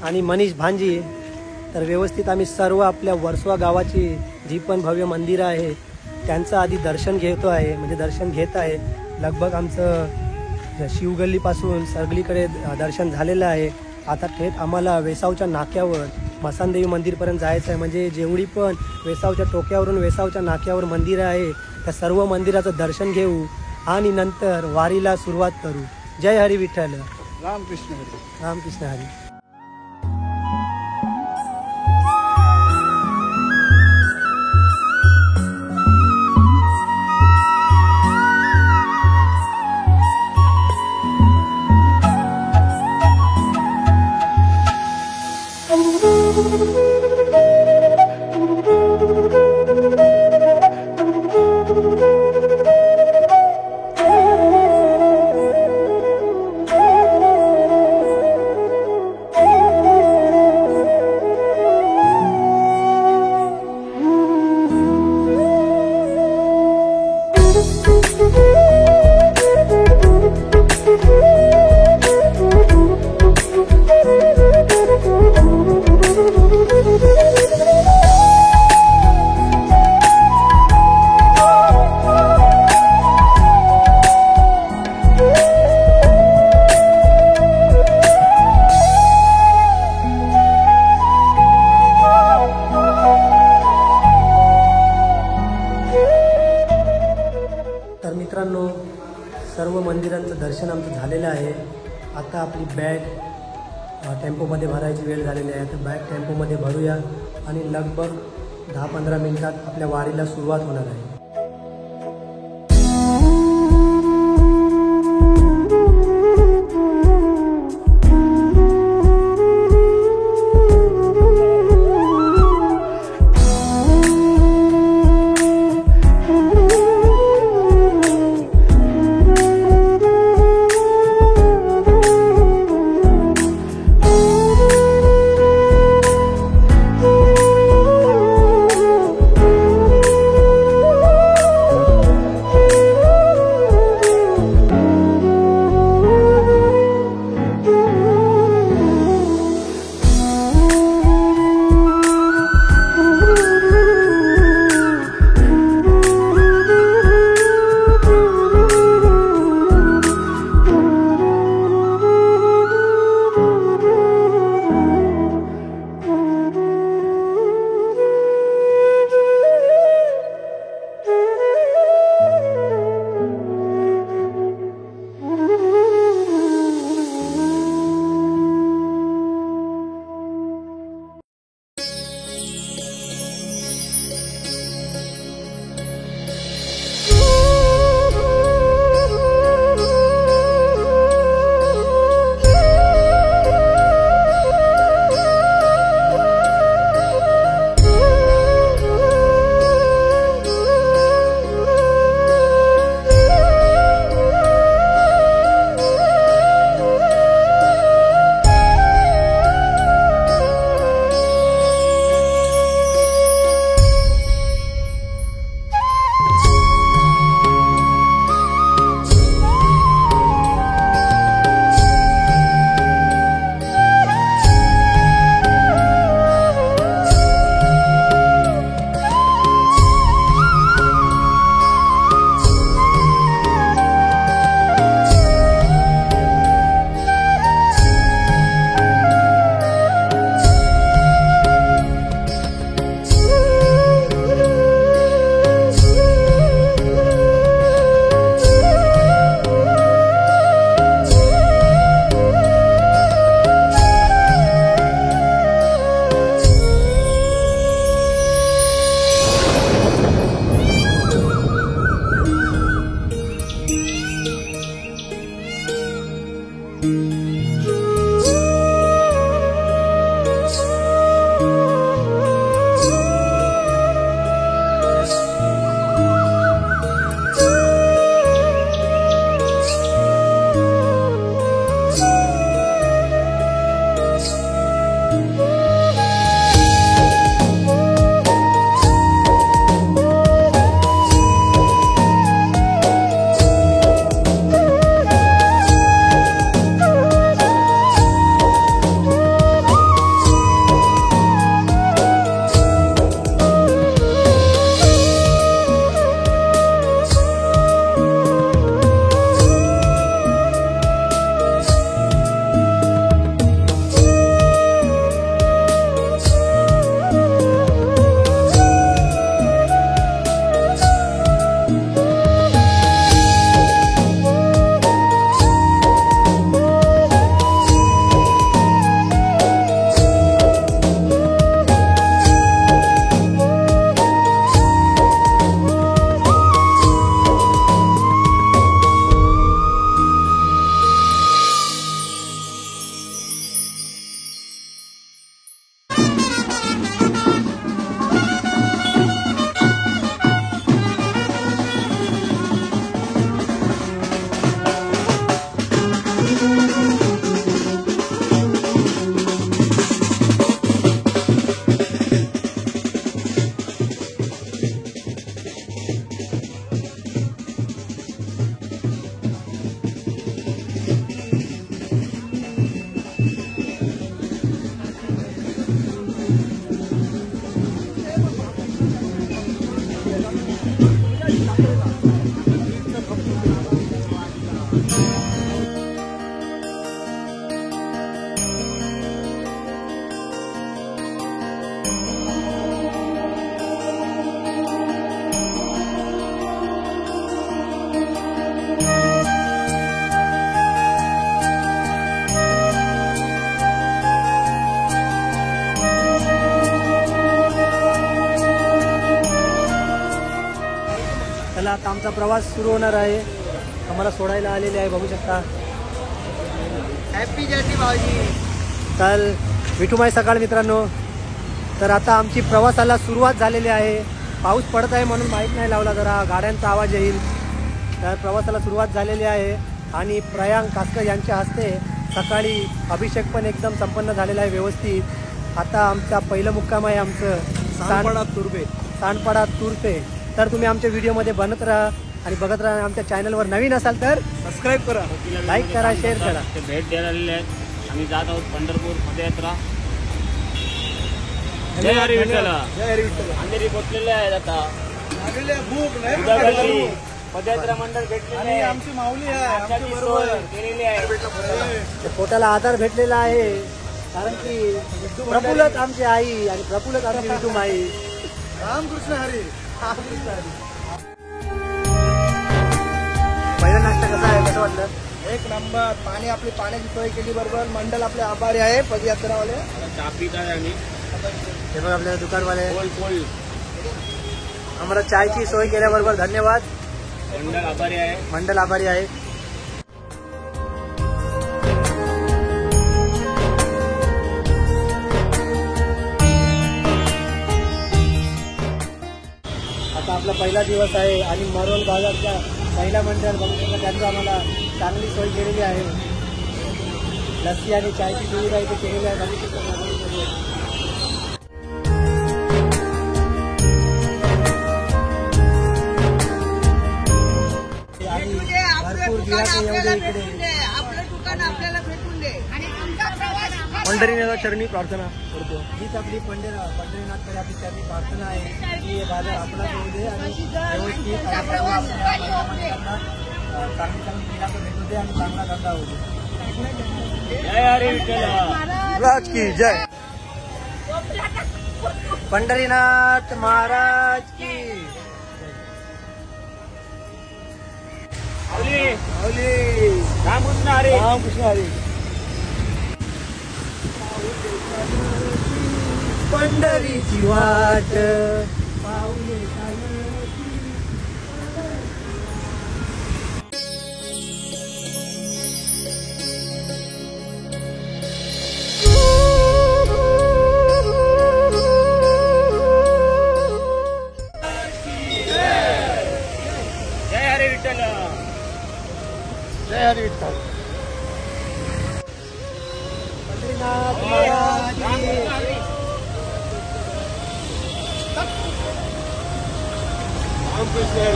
आणि मनीष भांजी। तर व्यवस्थित आम्ही सर्व आपल्या वर्सोवा गावाची जी पण भव्य मंदिरं आहे त्यांचं आधी दर्शन घेतो आहे, म्हणजे दर्शन घेत आहे। लगभग आमचं शिवगल्लीपासून सगळीकडे दर्शन झालेलं आहे। आता थेट आम्हाला वेसावच्या नाक्यावर मसानदेवी मंदिरपर्यंत जायचं आहे, म्हणजे जेवढी पण वेसावच्या टोक्यावरून वेसावच्या नाक्यावर मंदिरं आहे त्या सर्व मंदिराचं दर्शन घेऊ आणि नंतर वारीला सुरुवात करू। जय हरी विठ्ठल, रामकृष्ण हरी। रामकृष्ण हरी। तर मित्रांनो, सर्व मंदिरांचं दर्शन आमचं झालेलं आहे। आता आपली बॅग टेम्पोमध्ये भरायची वेळ झालेली आहे। तर बॅग टेम्पोमध्ये भरूया आणि लगभग 10-15 मिनिटात आपल्या वारीला सुरुवात होणार आहे। आता आमचा प्रवास सुरू होणार आहे. आम्हाला सोडायला आलेले आहे, बघू शकता. हॅपी जर्नी भाऊजी. तर विठुमाई सकाळ मित्रांनो. तर आता आमची प्रवासाला सुरुवात झालेली आहे. पाऊस पडत आहे म्हणून माहीत नाही लावला, जरा गाड्यांचा आवाज येईल. तर प्रवासाला सुरुवात झालेली आहे आणि प्रयांक कास्कर यांच्या हस्ते सकाळी अभिषेक पण एकदम संपन्न झालेला आहे व्यवस्थित. आता आमचा पहिलं मुक्काम आहे आमचं सांडपाडा तुर्फे. तर तुम्ही आमच्या व्हिडिओमध्ये बनत राहा आणि बघत राहा. आमच्या चॅनलवर नवीन असाल तर सबस्क्राईब करा, लाईक करा, शेअर करा. ते भेट द्यायला आलेले आहेत. आम्ही जात आहोत पंढरपूर पदयात्रा. जय हरी विठ्ठल. जय हरी विठ्ठल. अंधेरी पोचलेले आहेत आता. भूक नाही उद्याकाळी पदयात्रा मंडळ भेटलेले आणि आहे. आमची माऊली आहे आमच्या आमची बरोबर. सोय केलेली आहे. त्या पोटाला आधार भेटलेला आहे, कारण की प्रफुल्लच आमची आई आणि प्रफुल्लच आमची विठुमाई. रामकृष्ण हरी. रामकृष्ण हरी. पहिला नाश्ता कसा आहे, कसं वाटलं? एक नंबर. पाणी, आपली पाण्याची सोय केली बरोबर. मंडळ आपले आभारी आहे पदयात्रावाले. चहा पित आहे आम्ही. हे बघ आपल्या दुकानवाले पोल आम्हाला चायची सोय केल्याबरोबर धन्यवाद. मंडळ आभारी आहे. मंडळ आभारी आहे. आता आपला पहिला दिवस आहे आणि मरोल बाजारच्या महिला मंडळ बघू शकता, त्यांचं आम्हाला चांगली सोय केलेली आहे. लस्सी आणि चायची सुविधा इथे केलेली आहे. बघू शकता. भरपूर गिराक येऊ दे इकडे. पंढरीनाथ चरणी प्रार्थना करतो. हीच आपली पंढरीनाथकडे आपली चरणी प्रार्थना आहे की हे बाजार आपलाच होऊ दे आणि व्यवस्थित आणि सर्व आपल्या महिलांना चांगली चांगली गिराकं भेटू दे आणि चांगला धंदा होऊ दे. जय हरी विठ्ठल. राज की जय. पंढरीनाथ महाराज की. माऊली. माऊली. रामकृष्ण हरी. रामकृष्ण हरी. पंढरीची वाट जय हरी विठ्ठल. जय हरी विठ्ठल. पंढरीनाथ महाराज की. रामकृष्ण हरी.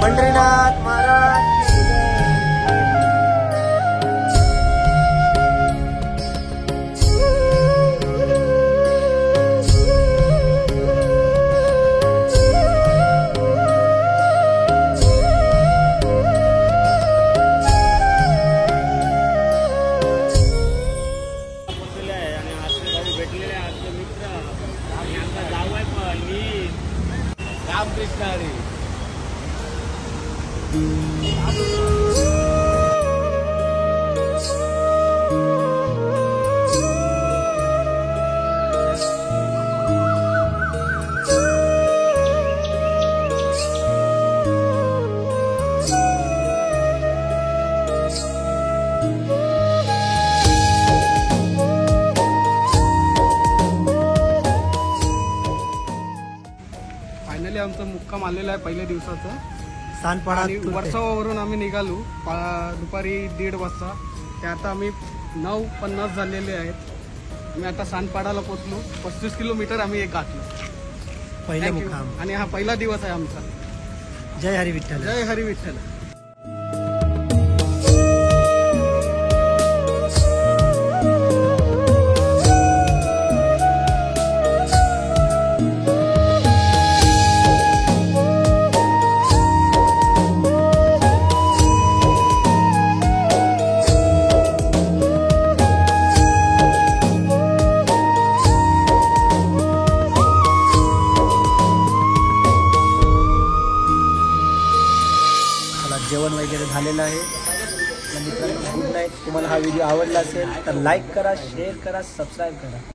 पंढरीनाथ महाराज की पोचलेले आहे आणि आजचे भाऊ भेटलेले आहे. आजचे मित्र आणि आमचा जाऊ आहे पण मी. रामकृष्ण हरी. फायनली आमचं मुक्काम आलेलं आहे पहिल्या दिवसाचं. सांडपाडा आणि तुर्फे. वर्षावरून आम्ही निघालो दुपारी 1:30 वाजता. ते आता आम्ही 9:50 झालेले आहेत. आम्ही आता सांडपाडाला पोचलो. 35 किलोमीटर आम्ही एक गाठलो. पहिला Thank you. मुक्काम. आणि हा पहिला दिवस आहे आमचा. जय हरी विठ्ठल. जय हरी विठ्ठल. Good night. तुम्हाला हा व्हिडिओ आवडला असेल तर लाईक करा, शेअर करा, सबस्क्राईब करा.